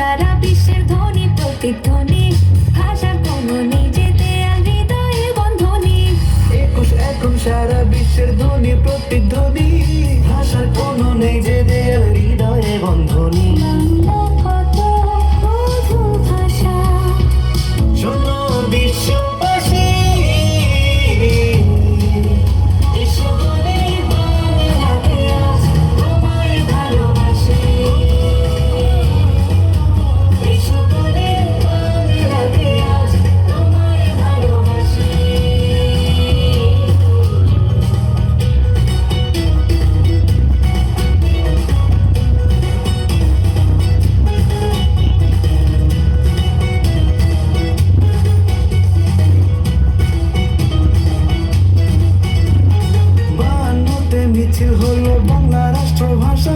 সারা বিশ্বের ধ্বনি প্রতিধ্বনি, ভাষার কোনো নিজে দেয়াল হৃদয়ে বন্ধনী। একুশ এখন সারা বিশ্বের ধ্বনি প্রতিধ্বনি, ভাষার কোনো নেই যে দেয়াল হৃদয়ে বন্ধনী। বাংলা কত মধুর ভাষা, শোনো বিশ্ববাসী, এসো বলি বাংলাকে আজ তোমায় ভালোবাসি। এসো বলি বাংলাকে আজ তোমায় ভালোবাসি। মিছিল হলো বাংলা রাষ্ট্রভাষা।